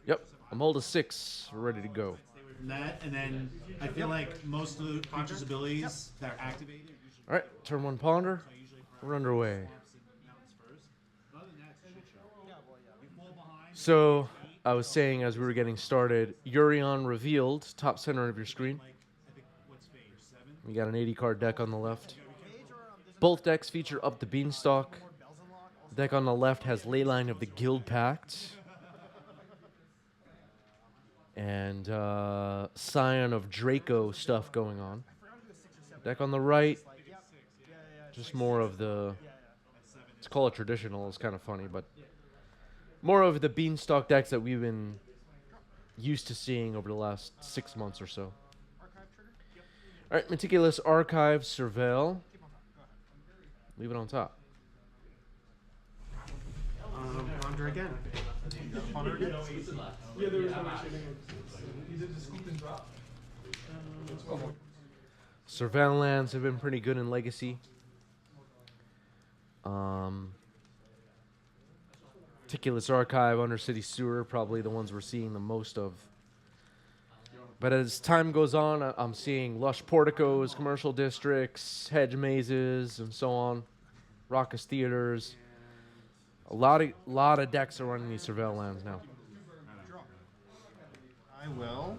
Yep, I'm holding 6, ready to go. That, and then I feel like most of the creature's abilities that are activated. All right, turn 1 ponder. We're underway. So, I was saying as we were getting started, Yurion revealed, top center of your screen. We got an 80 card deck on the left. Both decks feature Up the Beanstalk. The deck on the left has Leyline of the Guild Pact. And Scion of Draco stuff going on. Deck on the right, just more of the, let's call it traditional, it's kind of funny, but more of the Beanstalk decks that we've been used to seeing over the last 6 months or so. All right, Meticulous Archive, Surveil. Leave it on top. Ponder again. Ponder again. Yeah, there was no he did the scoop and drop. Surveil lands have been pretty good in Legacy. Meticulous Archive, Undercity Sewer, probably the ones we're seeing the most of. But as time goes on, I'm seeing Lush Porticos, Commercial Districts, Hedge Mazes, and so on. Raucous Theaters. A lot of decks are running these Surveil lands now. I will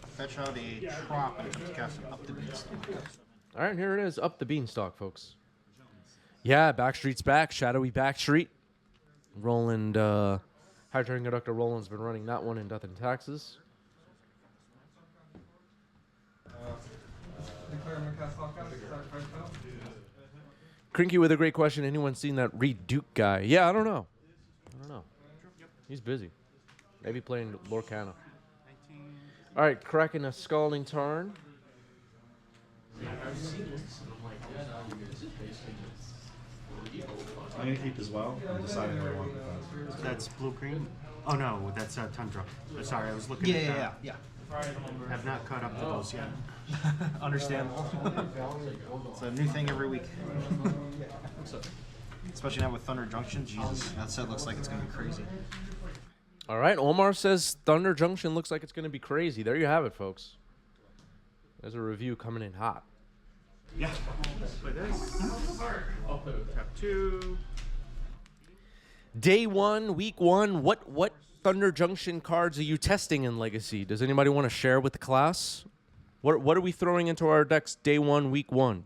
fetch out a Trop and cast Up the Beanstalk. All right, here it is. Up the Beanstalk, folks. Yeah, Backstreet's back. Shadowy Backstreet. Roland, Hydrogen Conductor Roland's been running that one in Death and Taxes. Crinky with a great question. Anyone seen that Reed Duke guy? Yeah, I don't know. He's busy. Maybe playing Lorcana. All right, cracking a Scalding Tarn. I'm going to keep as well. I'm deciding what I want with that. That's blue-green? Oh, no, that's Tundra. Sorry, I was looking at that. Yeah. Have not caught up to those yet. Understandable. It's a new thing every week. Especially now with Thunder Junction. Jesus, that set looks like it's going to be crazy. All right, Omar says Thunder Junction looks like it's going to be crazy. There you have it, folks. There's a review coming in hot. Yeah. Play this. Tap 2. Day 1, week 1, what Thunder Junction cards are you testing in Legacy? Does anybody want to share with the class? What are we throwing into our decks day 1, week 1?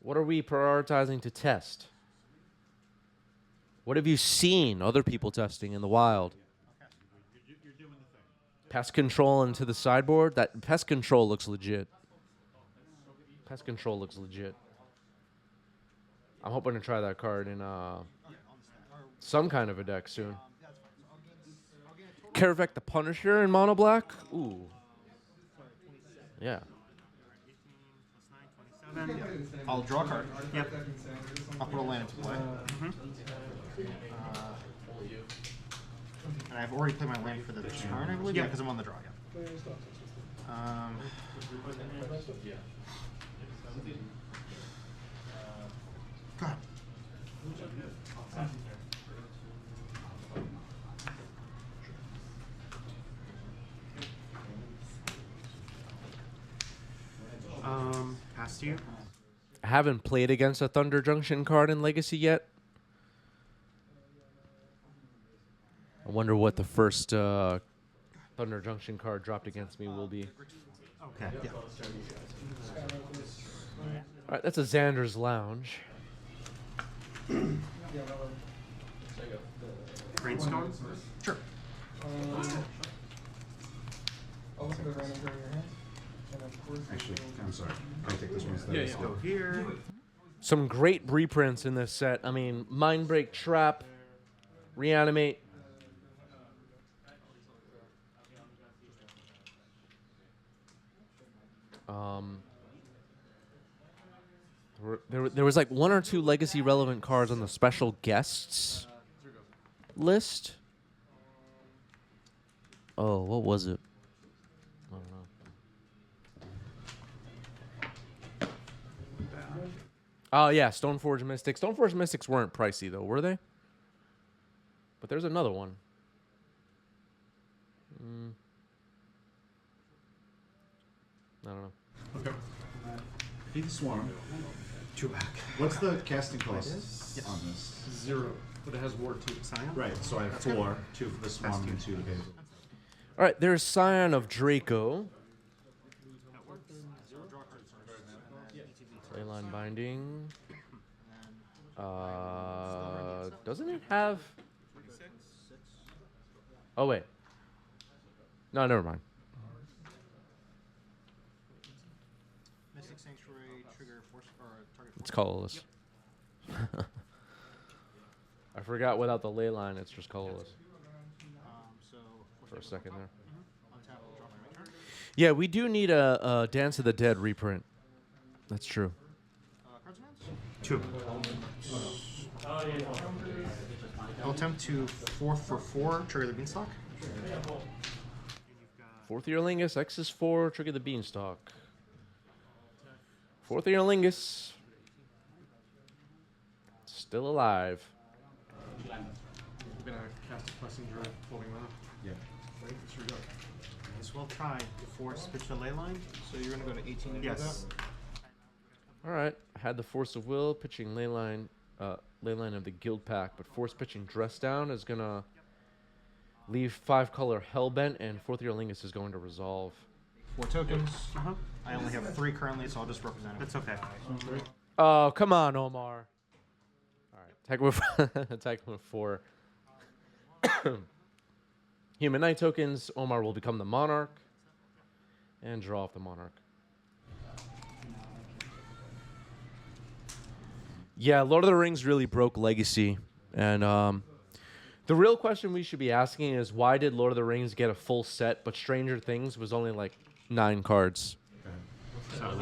What are we prioritizing to test? What have you seen other people testing in the wild? Pest Control into the sideboard? That Pest Control looks legit. Pest Control looks legit. I'm hoping to try that card in some kind of a deck soon. Karavek the Punisher in Mono Black? Ooh. Yeah. I'll draw a card. Yep. I'll put a land into play. And I've already played my land for the turn, I believe? Yeah, because I'm on the draw, yeah. God. Pass to you. I haven't played against a Thunder Junction card in Legacy yet. I wonder what the first Thunder Junction card dropped against me will be. Okay. Yeah. All right, that's a Xander's Lounge. Brainstorm? Sure. Actually, I'm sorry. I'll take this one instead. Let's go here. Some great reprints in this set. I mean, Mindbreak, Trap, Reanimate. There was like 1 or 2 legacy relevant cards on the special guests list. Oh, what was it? I don't know. Oh yeah, Stoneforge Mystics. Stoneforge Mystics weren't pricey though, were they? But there's another one. I don't know. Okay. Feed the Swarm. 2 back. What's the casting cost on this? 0, but it has ward 2. Scion? Right, so I have 4. 2 for the Swarm and 2 to pay. All right, there's Scion of Draco. That works. 0 draw cards first. Leyline Binding. Doesn't it have... Oh, wait. No, never mind. Mystic Sanctuary, trigger, force, or target It's force. colorless. I forgot without the ley line, it's just colorless So, for a second there. untap, draw my return. Yeah, we do need a Dance of the Dead reprint. That's true. Cards demands? 2. I'll attempt to 4 for 4, trigger the Beanstalk. Fourth Year Lingus, X is 4, trigger the Beanstalk. Fourth Year Lingus. Still alive. I'm gonna cast a pressing drive, holding that. Yeah. Right, sure go. This will try to force pitch the ley line, so you're going to go to 18 and do Yes. that. All right, I had the Force of Will, pitching Leyline of the Guild Pack, but force pitching Dress Down is gonna leave 5-color Hellbent, and Fourth Year Lingus is going to resolve. 4 tokens. Uh-huh. I only have 3 currently, so I'll just represent it. That's okay. Oh, come on, Omar. All right, attack with attack with 4. Human Knight tokens. Omar will become the Monarch, and draw off the Monarch. Yeah, Lord of the Rings really broke Legacy, and the real question we should be asking is why did Lord of the Rings get a full set, but Stranger Things was only like 9 cards? Let's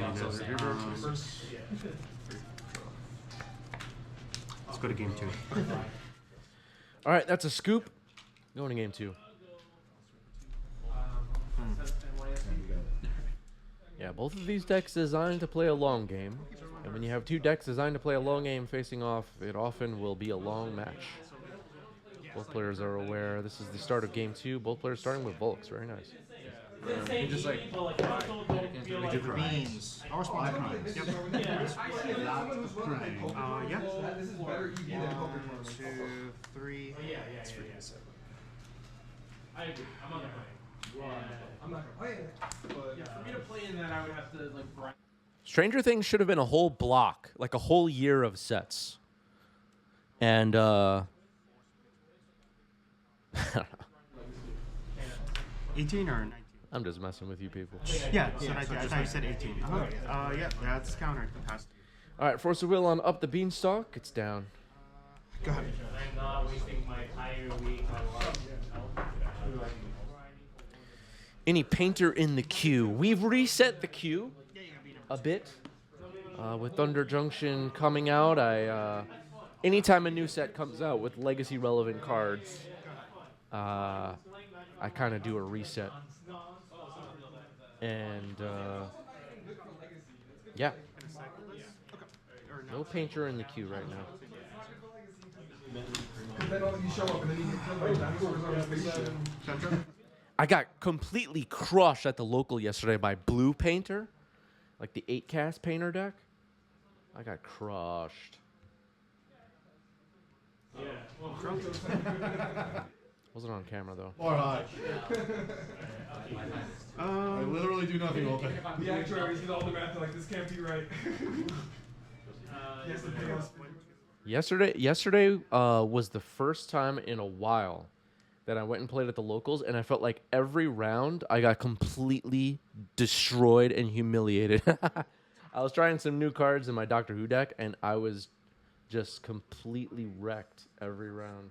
go to game 2. All right, that's a scoop. Going to game 2. Yeah, both of these decks designed to play a long game. And when you have 2 decks designed to play a long game facing off, it often will be a long match. Both players are aware. This is the start of game 2. Both players starting with Volks. Very nice. You just like, We do cry. Beans. I'll respond. Yep. yeah. Yeah. This is better. You get a 1, 2, 3. I agree. I'm not gonna play. I'm not gonna play it, but Yeah, for me to play in that, I would have to like grind. Stranger Things should have been a whole block, like a whole year of sets. And, 18 or 19? I'm just messing with you people. Yeah, so I thought you said 18. Yeah, that's countered. Passed. All right, Force of Will on up the Beanstalk. It's down. Go ahead. I'm not wasting my entire week on Any painter in the queue? We've reset the queue a bit. With Thunder Junction coming out, anytime a new set comes out with legacy relevant cards, I kind of do a reset. And yeah, no painter in the queue right now. then you show up and then you get killed by dinosaurs on the spaceship. I got completely crushed at the local yesterday by Blue Painter, like the 8-cast painter deck. I got crushed. Wasn't on camera though. Or I literally do nothing all day. The actuaries did all the math. They're like, this can't be right. Yes, the chaos. Yesterday was the first time in a while that I went and played at the locals, and I felt like every round I got completely destroyed and humiliated. I was trying some new cards in my Doctor Who deck, and I was just completely wrecked every round.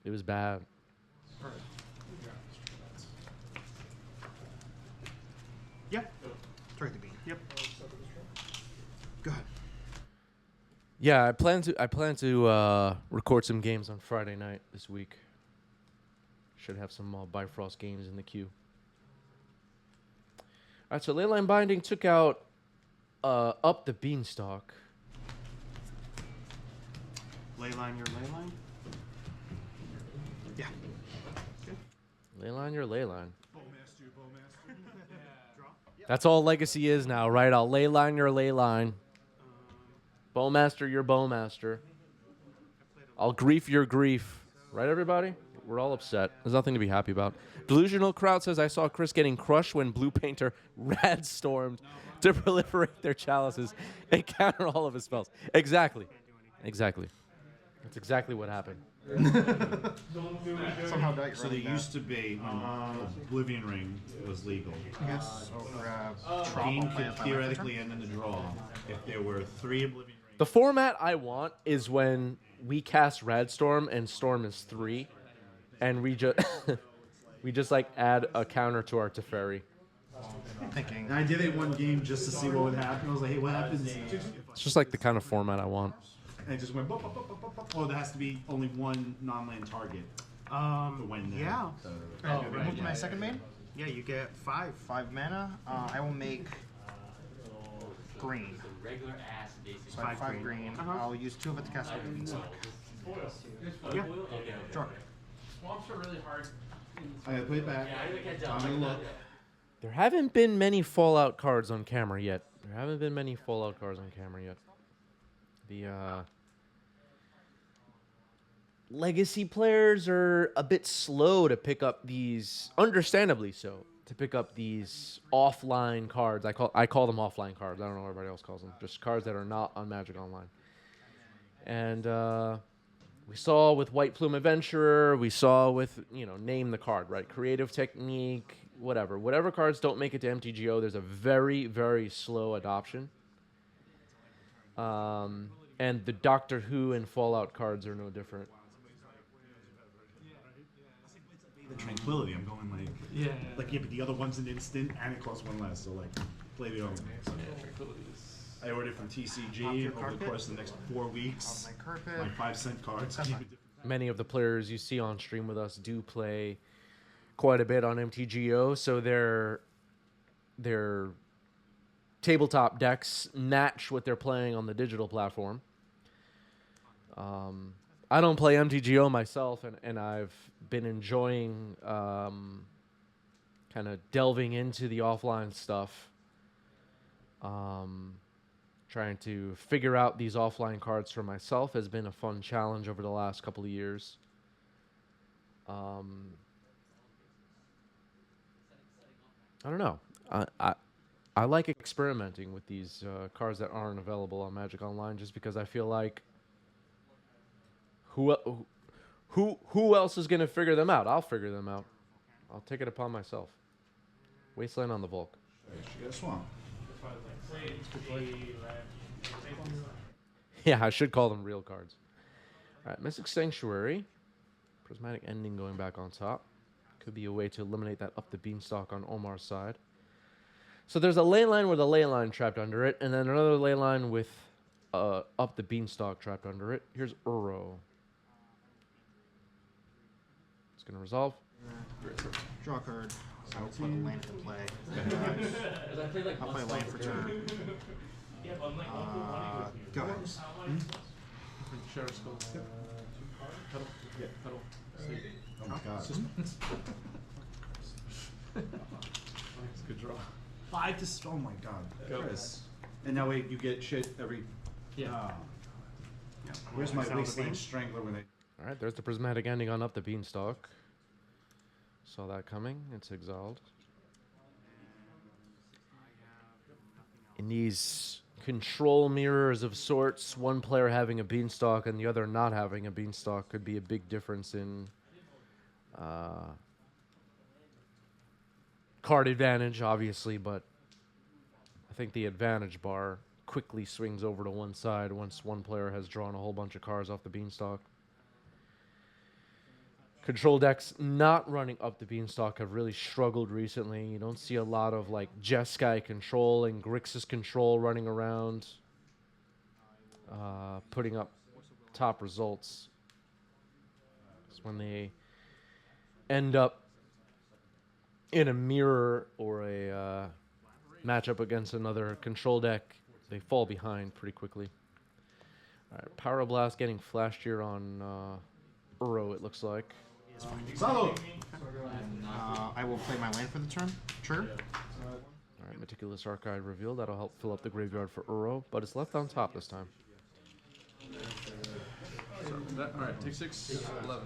It was bad. Yep. Target the bean. Yep. Go ahead. Yeah, I plan to record some games on Friday night this week. Should have some Bifrost games in the queue. All right, so Leyline Binding took out up the Beanstalk. Leyline your leyline. Yeah. Leyline your Leyline. That's all Legacy is now, right? I'll Leyline your Leyline. Bowmaster your Bowmaster. I'll grief your grief. Right, everybody? We're all upset. There's nothing to be happy about. Delusional Crowd says, I saw Chris getting crushed when Blue Painter rad stormed to proliferate their chalices and counter all of his spells. Exactly. Exactly. That's exactly what happened. Somehow dice So there used to be when Oblivion Ring was legal. Yes. Or Game could theoretically end in a draw if there were 3 Oblivion Rings. The format I want is when we cast Radstorm and Storm is 3, and we just we just like add a counter to our Teferi. Thinking. And I did it one game just to see what would happen. I was like, hey, what happens? It's just like the kind of format I want. And it just went, bop, bop, bop, bop, bop. Oh, there has to be only one non-land target. For when Yeah. Remove my second main. Yeah, you get 5. 5 mana. I will make green. Regular ass basic. So I have 5 green. I'll use 2 of it to cast a Beanstalk. Yeah. Sure. Swamps are really hard. I gotta put it back. I'm gonna look. There haven't been many Fallout cards on camera yet. The Legacy players are a bit slow to pick up these, understandably so, to pick up these offline cards. I call them offline cards. I don't know what everybody else calls them. Just cards that are not on Magic Online. And we saw with White Plume Adventurer, we saw with, name the card, right? Creative Technique, whatever cards don't make it to MTGO, there's a very, very slow adoption. And the Doctor Who and Fallout cards are no different. The Tranquility, I'm going like, but the other one's an instant and it costs 1 less, so like, play the other one. I ordered from TCG over the course of the next 4 weeks. My carpet. My 5-cent cards. Many of the players you see on stream with us do play quite a bit on MTGO, so their tabletop decks match what they're playing on the digital platform. I don't play MTGO myself, and I've been enjoying kind of delving into the offline stuff, trying to figure out these offline cards for myself has been a fun challenge over the last couple of years. I don't know. I like experimenting with these cards that aren't available on Magic Online, just because I feel like who else is going to figure them out? I'll figure them out. I'll take it upon myself. Wasteland on the Volk. She got a swamp. Yeah, I should call them real cards. All right, Mystic Sanctuary. Prismatic Ending going back on top. Could be a way to eliminate that up the Beanstalk on Omar's side. So there's a ley line with a ley line trapped under it, and then another ley line with up the Beanstalk trapped under it. Here's Uro. It's going to resolve. Draw a card. So I'll put a land to play. I'll play land for turn. Go ahead. Oh my god. Good draw. 5 to... Oh my god. Chris. And now wait, you get shit every... Yeah. Where's my Wasteland Strangler when they... All right, there's the Prismatic Ending on up the Beanstalk. Saw that coming. It's exiled. In these control mirrors of sorts, one player having a Beanstalk and the other not having a Beanstalk could be a big difference in card advantage, obviously, but I think the advantage bar quickly swings over to one side once one player has drawn a whole bunch of cards off the Beanstalk. Control decks not running up the Beanstalk have really struggled recently. You don't see a lot of like Jeskai Control and Grixis Control running around, putting up top results. It's when they end up in a mirror or a matchup against another control deck, they fall behind pretty quickly. All right, Power Blast getting flashed here on Uro, it looks like. Salo! I will play my land for the turn. Sure. All right, Meticulous Archive revealed. That'll help fill up the graveyard for Uro, but it's left on top this time. So that, all right, take 6, 11.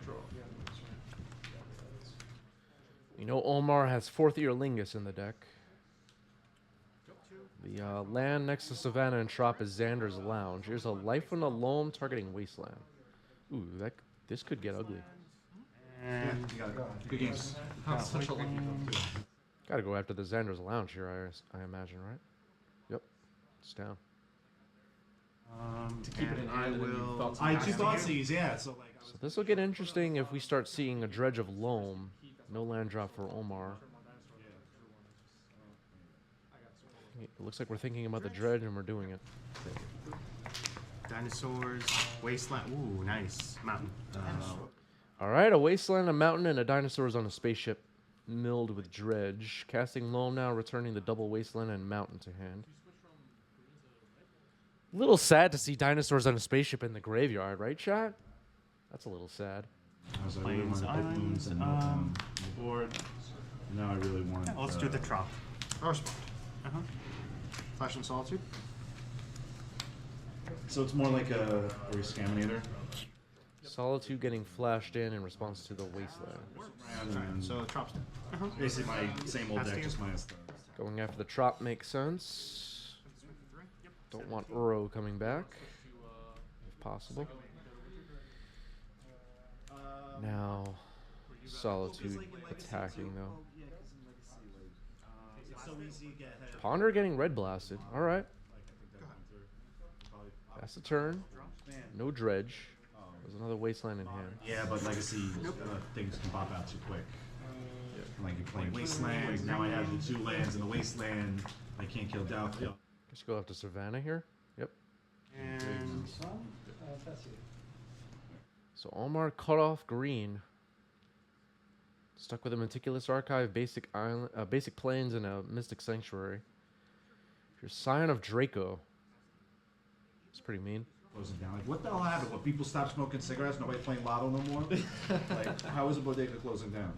Draw. You know Omar has 4th Year Lingus in the deck. The land next to Savannah and Trop is Xander's Lounge. Here's a Life from the Loam targeting Wasteland. Ooh, this could get ugly. And You got it. Good games. Such a lucky dump, too. Gotta go after the Xander's Lounge here, I imagine, right? Yep, it's down. To keep it in I hand, and then you will. thought I something two happened. Thoughtseize, yeah. So like, So this will get interesting if we start seeing a Dredge of Loam. No land drop for Omar. It looks like we're thinking about the Dredge and we're doing it. Dinosaurs, Wasteland. Ooh, nice. Mountain. All right, a Wasteland, a Mountain, and a Dinosaurs on a spaceship milled with Dredge. Casting Loam now, returning the double Wasteland and Mountain to hand. A little sad to see Dinosaurs on a spaceship in the graveyard, right, chat? That's a little sad. I was like, I really Plains wanted to put Moons and Islands, Meltdown on the board. Now I really want. Let's do the Trop. I'll respond. Uh-huh. Flash and Solitude. So it's more like a Scaminator. Solitude getting flashed in response to the Wasteland. And So Trop's dead. basically my same old Pass deck, to you. just minus the. Going after the Trop makes sense. Don't want Uro coming back, if possible. Now, Solitude attacking though. Ponder getting red blasted. All right. That's the turn. No Dredge. There's another Wasteland in hand. Yeah, but Legacy things can pop out too quick. Like you're playing Wasteland, now I have the 2 lands in the Wasteland. I can't kill Doubtfield. Let's go after Savannah here. Yep. And So Omar cut off green. Stuck with a Meticulous Archive, basic island, basic plains, and a Mystic Sanctuary. Your Scion of Draco. It's pretty mean. Closing down. Like, what the hell happened? What, people stopped smoking cigarettes? Nobody playing Lotto no more? Like, how is a bodega closing down?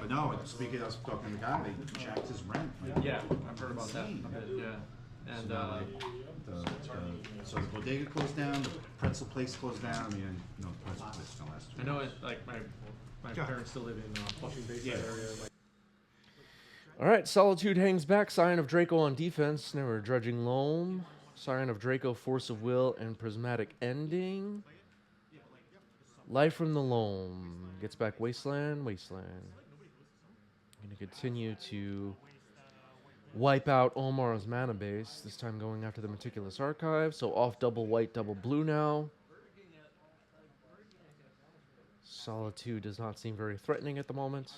But no, speaking, I was talking to the guy, they jacked his rent. Like, Yeah, I've heard about that. insane. A bit, yeah. And So, now, like, so the bodega closed down, the pretzel place closed down. I mean, no, the pretzel place still has to. I know it, like my parents still live in Flushing Bayside Yeah. area. Like, All right, Solitude hangs back. Scion of Draco on defense. Now we're Dredging Loam. Scion of Draco, Force of Will, and Prismatic Ending. Life from the Loam. Gets back Wasteland. Going to continue to wipe out Omar's mana base. This time going after the Meticulous Archive. So off double white, double blue now. Solitude does not seem very threatening at the moment.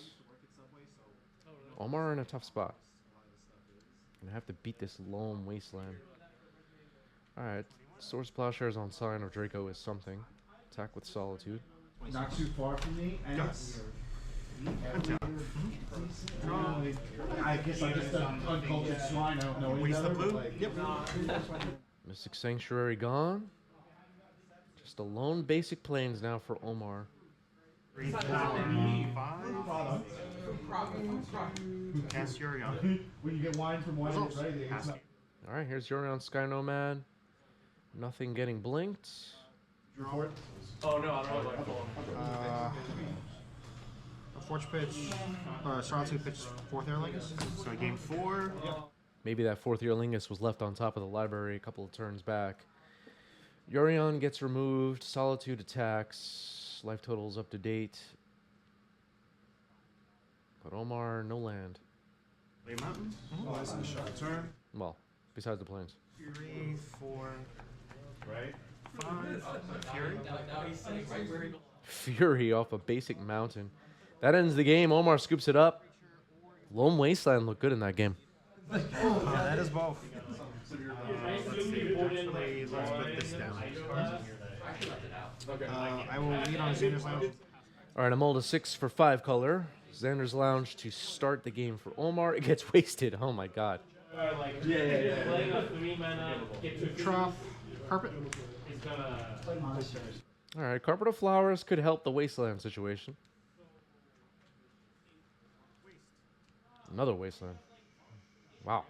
Omar in a tough spot. Gonna have to beat this Loam Wasteland. Alright, Swords Plowshares on Scion of Draco is something. Attack with Solitude. Not too far from me, and it's. I guess I'm just an uncultured swine. I don't know any Waste the better, but, blue? like, Yep. Mystic Sanctuary gone. Just a lone basic plains now for Omar. 3, 4, 5. Cast Yorion. When you get wine from wine, it's right. It's Pass. not. Alright, here's Yorion Sky Nomad. Nothing getting blinked. Report. oh no, I don't have like full. A Forge pitch. Solitude pitch 4th Air Legacy. So game 4. Maybe that 4th Year Lingus was left on top of the library a couple of turns back. Yorion gets removed. Solitude attacks. Life totals up to date. But Omar, no land. Play Mountain. Turn. Well, besides the plains. 3, 4, Right. 5. Fury. Fury off a basic mountain. That ends the game. Omar scoops it up. Lone Wasteland looked good in that game. That is both. Let's see. Actually, let's put this down. I will lead on Xander's Lounge. All right, I'm all to 6 for 5 color. Xander's Lounge to start the game for Omar. It gets wasted. Oh my god. Or like Yeah. playing a 3 mana, get 2 Trough. Carpet. is gonna. All right, Carpet of Flowers could help the Wasteland situation. Another Wasteland. Wow.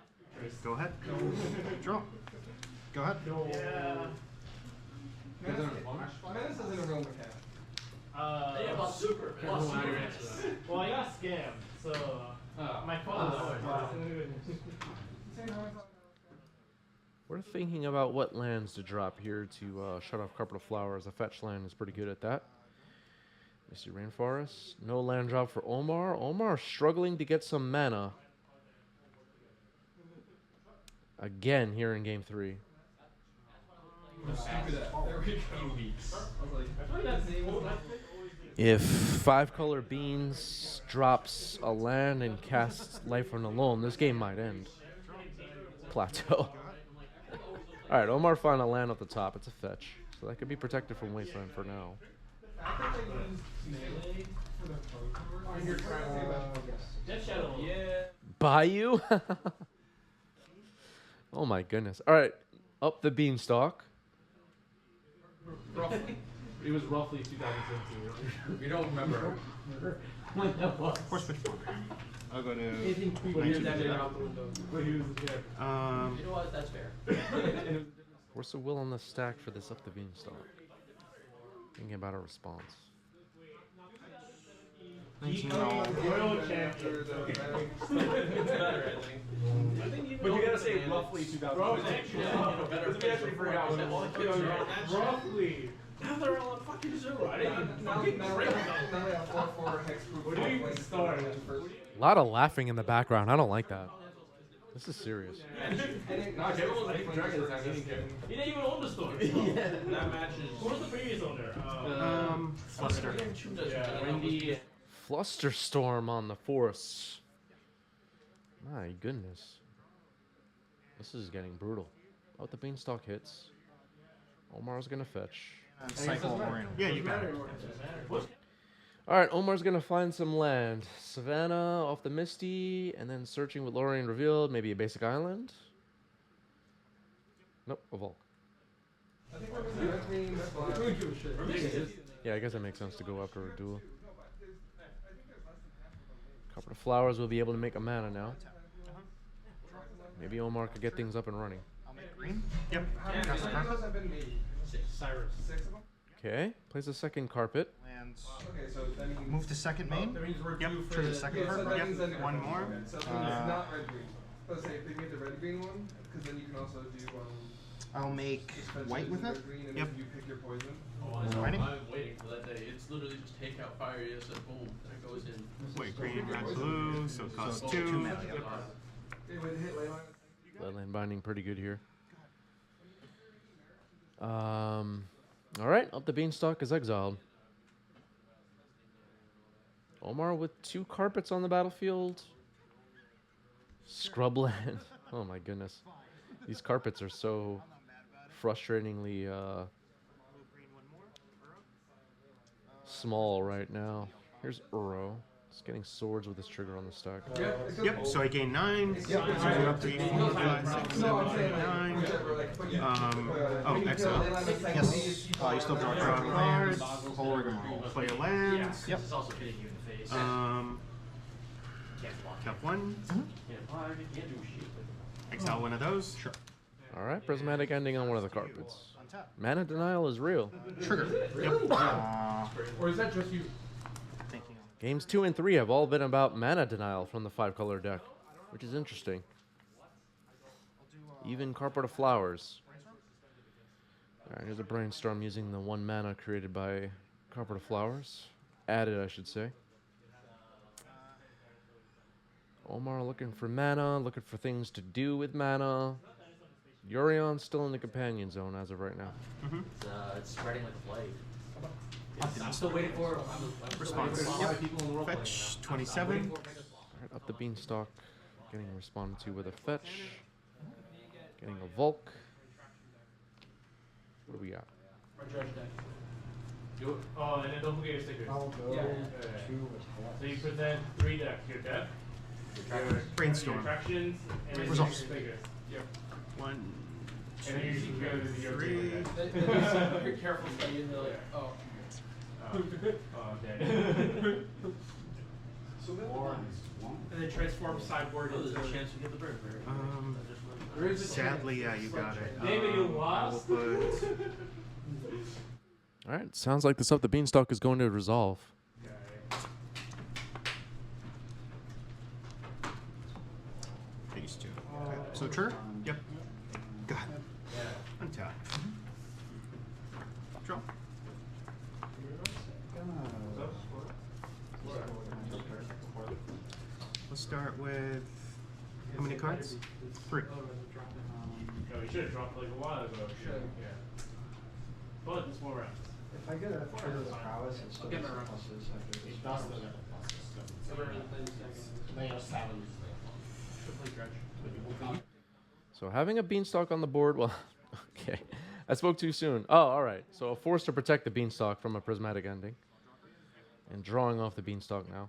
Go ahead. Draw. Go ahead. Yeah. Menace isn't a real mechanic. Well, super. Well, I got scammed, so my phone is. We're thinking about what lands to drop here to shut off Carpet of Flowers. The fetch land is pretty good at that. Misty Rainforest. No land drop for Omar. Omar struggling to get some mana. Again here in game 3. If 5-color Beans drops a land and casts Life on Alone, this game might end. Plateau. Alright, Omar found a land at the top. It's a fetch. So that could be protected from Wasteland for now. Death Shadow. Yeah. Bayou? Oh my goodness. Alright, up the Beanstalk. Roughly. It was roughly 2017. We don't remember. Horse pitch one. I'll go to. Anything pre-pandemic out the window. But he was here. You know what? That's fair. Where's the will on the stack for this up the Beanstalk? Thinking about a response. 19 roll. Royal Champion. It's better, I think. But you gotta say roughly 2017. Doesn't mean actually figure out Roughly. Now they're all on fucking Zoom. I didn't even fucking break them. Now we have 4 hexproof. Where do you even start? A lot of laughing in the background. I don't like that. This is serious. No, Gabriel was making dragons. He didn't even own the store. Yeah, that matches. Who was the previous owner? Fluster. Yeah, Wendy. Flusterstorm on the Force. My goodness. This is getting brutal. Out the Beanstalk hits. Omar's gonna fetch. Cycle Lorraine. Yeah, you got it. Alright, Omar's gonna find some land. Savannah off the Misty, and then searching with Lorraine revealed. Maybe a basic island? Nope, a Volk. I think we're give a shit. Yeah, I guess that makes sense to go after a duel. Couple of Flowers will be able to make a mana now. Maybe Omar could get things up and running. I'll make green. Yep. Have been made. Cyrus. 6 of them? Okay, plays a second carpet. Lands. Okay, so that means. Move to second main. That means we're Yep, due for trigger the second yeah, so card. that Yep, means that one more. Okay, so that means it's not red green. Let's say if they made the red green one, because then you can also do I'll make suspension white with red it. green, and Yep. then you pick your poison. Mining. I'm waiting for that day. It's literally just take out fire, yes, and boom, that goes in. Wait, green, red, blue, so it costs So 2. 2 mana. Yep. It would hit ley line. Leadland binding pretty good here. Alright, up the Beanstalk is exiled. Omar with 2 carpets on the battlefield. Scrubland. Oh my goodness. These carpets are so frustratingly small right now. Here's Uro. He's getting swords with his trigger on the stack. Yep, so I gain 9. So up 3, 4, 5, 6, 7, 8, 9. Oh, exile. Yes. You still draw a Draw a card. card. Whole rigmarole. Play a land. Yep. It's also hitting you in the face. Can't block. Tap 1. Yeah, well, you can't do shit with Exile one of those. Sure. Alright, prismatic ending on one of the carpets. Untap. Mana denial is real. Trigger. Yep. Or is that just you? Thinking. Games 2 and 3 have all been about mana denial from the 5-color deck, which is interesting. Even Carpet of Flowers. Alright, here's a brainstorm using the 1 mana created by Carpet of Flowers. Added, I should say. Omar looking for mana, looking for things to do with mana. Urion's still in the companion zone as of right now. It's spreading like a plague. I'm still waiting for it. Response. Fetch 27. Alright, up the Beanstalk. Getting responded to with a fetch. Getting a Volk. What do we got? Oh, and then don't forget your stickers. I'll go So you present 3 decks. Your deck. Brainstorm. Results. 1, And then you should go to the 3. Very careful study and they're like, oh. okay. And then transform sideboard Oh, there's into a chance you get the bird. Sadly, yeah, you got it. David, you I will lost. put. All right, sounds like the stuff the Beanstalk is going to resolve. Phase 2. Okay. So trigger? Yep. Got it. Untap. Draw. Let's start with how many cards? 3. No, we should have dropped like a while ago. Yeah. But it's 4 rounds. If I get a trigger with prowess, it's still I'll get my pluses after this. So having a Beanstalk on the board, well, okay. I spoke too soon. Oh, all right. So a force to protect the Beanstalk from a prismatic ending. And drawing off the Beanstalk now.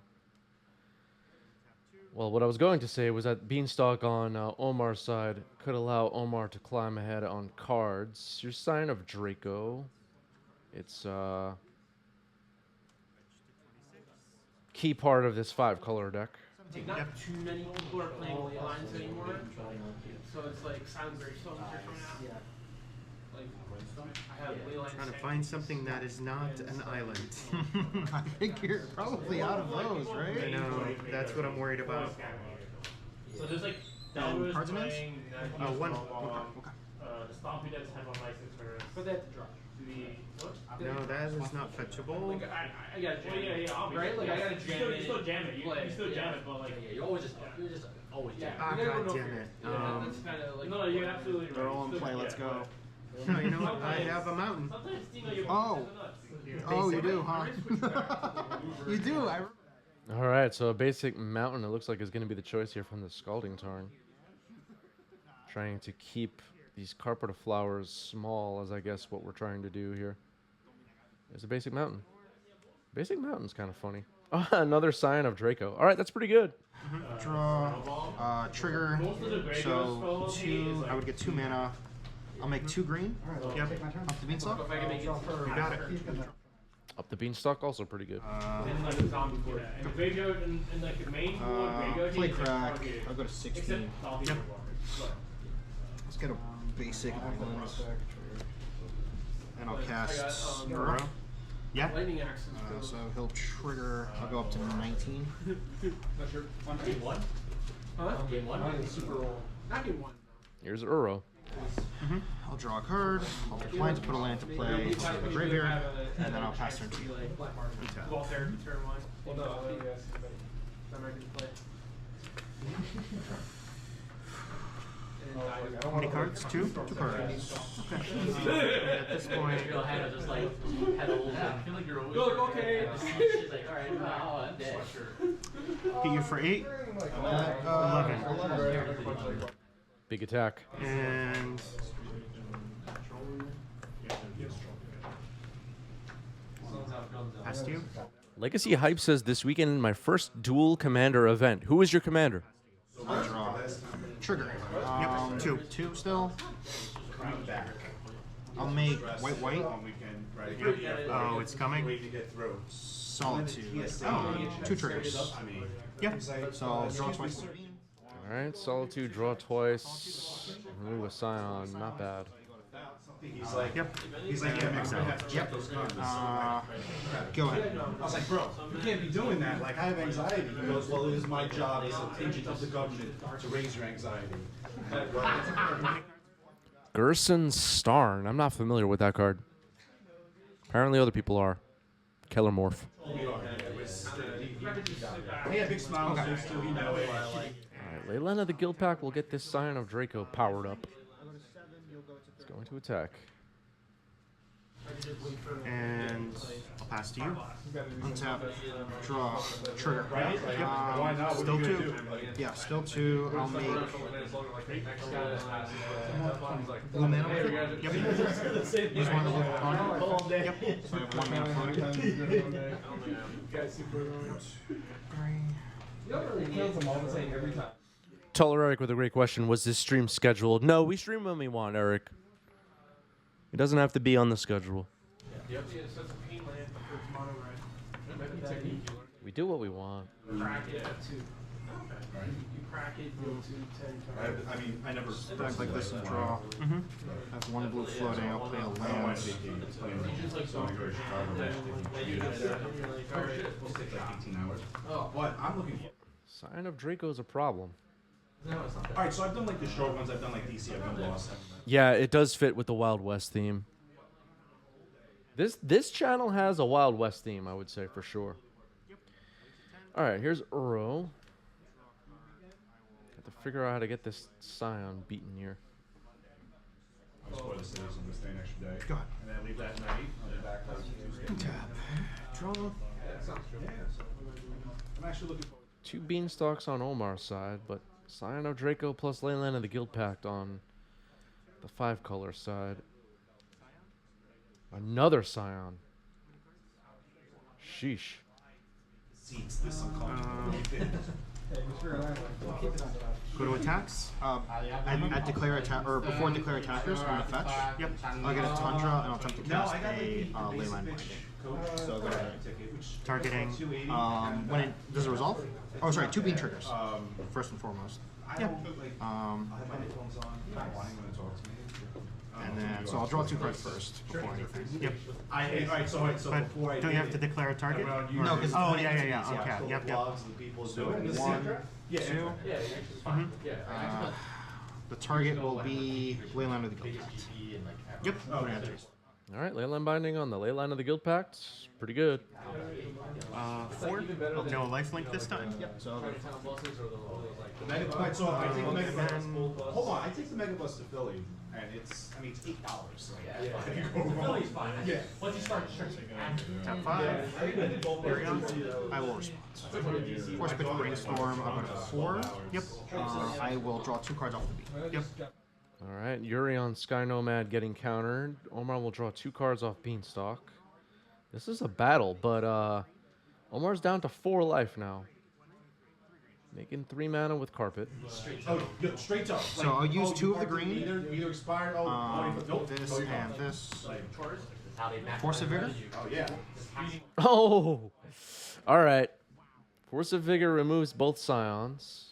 Well, what I was going to say was that Beanstalk on Omar's side could allow Omar to climb ahead on cards. Your Sign of Draco. It's key part of this 5-color deck. Not too many people are playing lines anymore. So it's like Silent Gravestone coming out. Like, I have Leyline Trying to Sanctum. find something that is not an island. I think you're probably out of those, I right? know, that's what I'm worried about. So there's like Delaware cards and playing. Oh, one. Okay. The Stompy decks have on license for. But they have to draw. No, that is not fetchable. Like I gotta jam it. Obviously. Right? Like I gotta jam it. You still jam it. You still jam it, but like. Yeah, you're always just always jam. Ah, You gotta go god no damn fear. it. Yeah, that's kind of like. No, you're absolutely right. They're all in Still- play, let's yeah, go. No, you know what? I have a mountain. Sometimes you know you Oh. Oh, you do, huh? You do. All right, so a basic mountain, it looks like, is going to be the choice here from the Scalding Tarn. Trying to keep these carpet of flowers small, as I guess what we're trying to do here. There's a basic mountain. Basic mountain's kind of funny. Oh, another Sign of Draco. All right, that's pretty good. Draw. Trigger. So 2. I would get 2 mana. I'll make 2 green. Yep. Up to Beanstalk. If I can make it. You got it. Up the Beanstalk, also pretty good. And like a zombie board. And the graveyard and like the main board, graveyard Play is, like, crack. targeted. I'll go to Except 16. zombie Yep. board. Let's get a basic island. And I'll I got, cast Burrow. Burrow. Yeah. Lightning axe is good. So he'll trigger. I'll go up to 19. Not sure. Game 1? Huh? Game 1? Super roll. Not game 1. Here's Uro. I'll draw a card. I'll decline to put a land to play. I'll go to the graveyard, and then I'll pass turn 2. Well, turn 1. Well, no, I think I'm ready to play. How many cards? 2? 2 cards. Okay. At this point, Your hand is just like pedals I and feel like you're always. Look, okay. she's like, alright, oh, I'm dead. hit you for 8. 11. Big attack. And pass to you. Legacy Hype says this weekend my first dual commander event. Who is your commander? I'll draw. Trigger. 2. 2 still. I'll make white. Oh, it's coming. Solitude. Oh, 2 triggers. Yep. So I'll draw twice. All right, Solitude, draw twice. Remove a Scion, not bad. Yep. He's like, yeah, exile. Yep. Go ahead. I was like, bro, you can't be doing that. Like, I have anxiety. He goes, well, it is my job as an agent of the government to raise your anxiety. Gerson Starn. I'm not familiar with that card. Apparently other people are. Keller Morph. He had big smiles, okay. Too. He knows. All right, Leylena the Guild Pack will get this Scion of Draco powered up. It's going to attack. And I'll pass to you. Untap. Draw. Trigger. Why not? What Still are you 2. gonna do? Yeah, still 2. I'll make blue mana with it. Yep. Use one to live on. Yep. So I have 1 mana floating. 3. Taller Eric with a great question. Was this stream scheduled? No, we stream when we want, Eric. It doesn't have to be on the schedule. Yep. Yeah, so it's a pain land for its mono red. We do what we want. Crack it at 2. You crack it, go to 10 I mean, I never. Stack like this and draw. Mm-hmm. Have one blue floating. I'll play a land. Oh, what? I'm looking for. Sign of Draco is a problem. Alright, so I've done like the short ones, I've done like DC, I've done Lost. Yeah, it does fit with the Wild West theme. This channel has a Wild West theme, I would say, for sure. Alright, here's Uro. Got to figure out how to get this Scion beaten here. I'll spoil the series and stay an extra day. Go ahead. And then leave that night, I'll be back like Tuesday. Tap. Draw. I'm actually looking forward. 2 Beanstalks on Omar's side, but Scion of Draco plus Leyland of the Guild Pact on the 5-color side. Another Scion. Sheesh. Seats this uncomfortable. Go to attacks. I declare attack, or before declare attackers, I'm gonna fetch. Yep. I'll get a Tundra and I'll attempt to cast a Leyline Binding. So I'll go ahead. Targeting. When it does it resolve? Oh, sorry, 2 bean triggers. First and foremost. Yep. And then, so I'll draw 2 cards first before anything. Yep. Alright, so before I Don't you have to declare a target? No, because okay. Yep. So 1, 2. The target will be Leyline of the Guild Pact. Yep. Alright, Leyline Binding on the Leyline of the Guild Pact. Pretty good. 4. No lifelink this time. Yep. So I'll go Alright, so I take the Mega Bus. Hold on, I take the Mega Bus to Philly, and it's $8. So Philly's fine. Yeah. Once you start stretching, tap 5. There we go. I will respond. Force Pitch Brainstorm. I'm going to 4. Yep. I will draw 2 cards off the beat. Yep. Alright, Yuri on Sky Nomad getting countered. Omar will draw 2 cards off Beanstalk. This is a battle, but Omar's down to 4 life now. Making 3 mana with Carpet. Oh, straight up. So I'll use 2 of the green. Either expired. This and this. Force of Vigor. Oh yeah. Oh! Alright. Force of Vigor removes both Scions.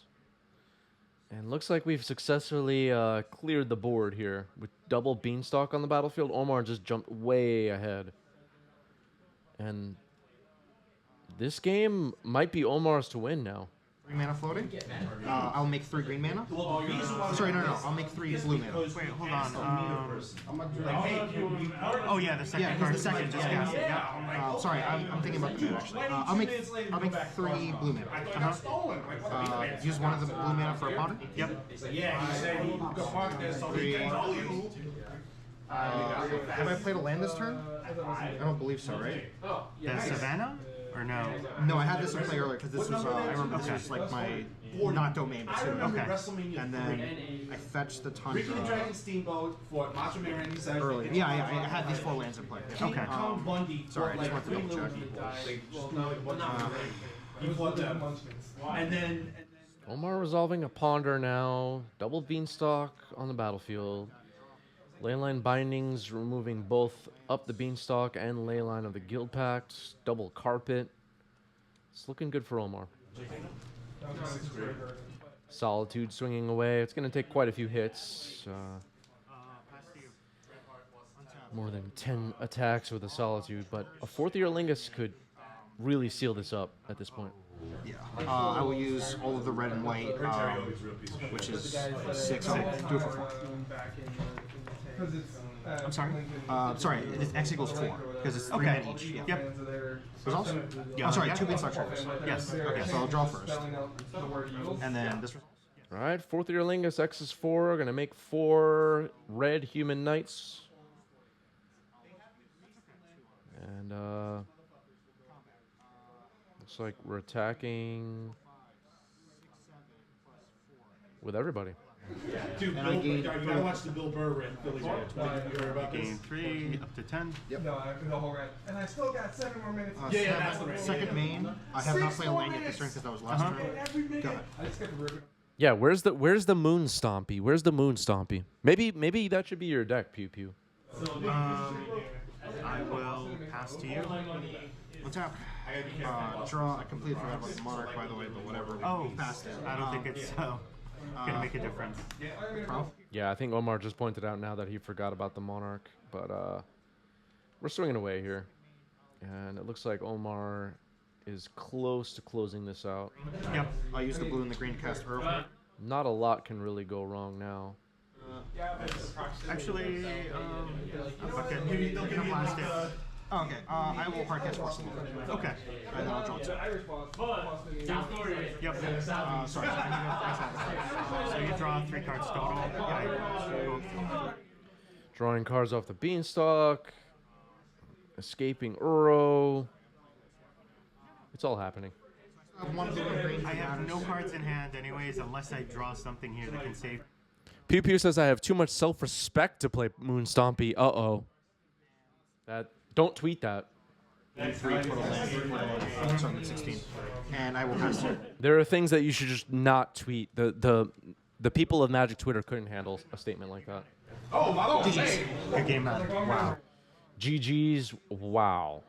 And looks like we've successfully cleared the board here. With double Beanstalk on the battlefield, Omar just jumped way ahead. And this game might be Omar's to win now. 3 mana floating. I'll make 3 green mana. Sorry, no. I'll make 3 blue mana. Wait, hold on. Oh yeah, the second card. The second just cast it. Yeah. Sorry, I'm thinking about the mana actually. I'll make 3 blue mana. Use one of the blue mana for a powder. Yep. Yeah, he said he have I played a land this turn? I don't believe so, right? The Savannah? Or no? No, I had this in play earlier because this was, I remember this was like my not domain, but too. Okay. And then I fetched the Tundra. Ricky the Dragon Steamboat for Macho Man Randy Savage. Earlier. Yeah, I had these 4 lands in play. Okay. Sorry, I just wanted to double check. You fought them. And then Omar resolving a Ponder now. Double Beanstalk on the battlefield. Leyline Bindings removing both up the Beanstalk and Leyline of the Guild Pact. Double Carpet. It's looking good for Omar. Solitude swinging away. It's going to take quite a few hits. More than 10 attacks with a Solitude, but a 4th Year Lingus could really seal this up at this point. Yeah. I will use all of the red and white, which is 6. I'll do it for 4. I'm sorry? Sorry, X equals 4, because it's 3 men each. Yeah. Yep. Results? Yeah. Oh, sorry, 2 Beanstalk triggers. Yes. Okay, so I'll draw first. And then this. Alright, 4th Year Lingus, X is 4. Gonna make 4 red human knights. And, looks like we're attacking with everybody. Dude, And I gained you gotta watch the Bill Burr and Phillies radio. You heard about Gain this? 3 up to 10. Yep. No, after the whole round. And I still got 7 more minutes. Second main. I have not played a lane yet this turn because that was last turn. Go ahead. I just got the ribbon. Yeah, where's the Moon Stompy? Where's the Moon Stompy? Maybe that should be your deck, Pew Pew. I will pass to you. One tap. Draw. I completely forgot about the Monarch, by the way, but whatever. Oh, Passed it. I don't think it's gonna make a difference. Prof? Yeah, I think Omar just pointed out now that he forgot about the Monarch, but we're swinging away here, and it looks like Omar is close to closing this out. Yep. I'll use the blue and the green to cast Earth. Not a lot can really go wrong now. Actually, fuck it. You can blast it. Oh, okay. I will hard cast Force. Okay. And then I'll draw 2. Yep. Sorry. So you draw 3 cards total. Yeah. Drawing cards off the Beanstalk, escaping Uro. It's all happening. One blue and green. I have no cards in hand anyways, unless I draw something here that can save. Pew Pew says I have too much self-respect to play Moon Stompy. Uh-oh. Don't tweet that. 3 total land. Sorry, that's 16. And I will pass it. There are things that you should just not tweet. The people of Magic Twitter couldn't handle a statement like that. Oh, my lord. GG's. Good game, man. Wow. GG's, wow.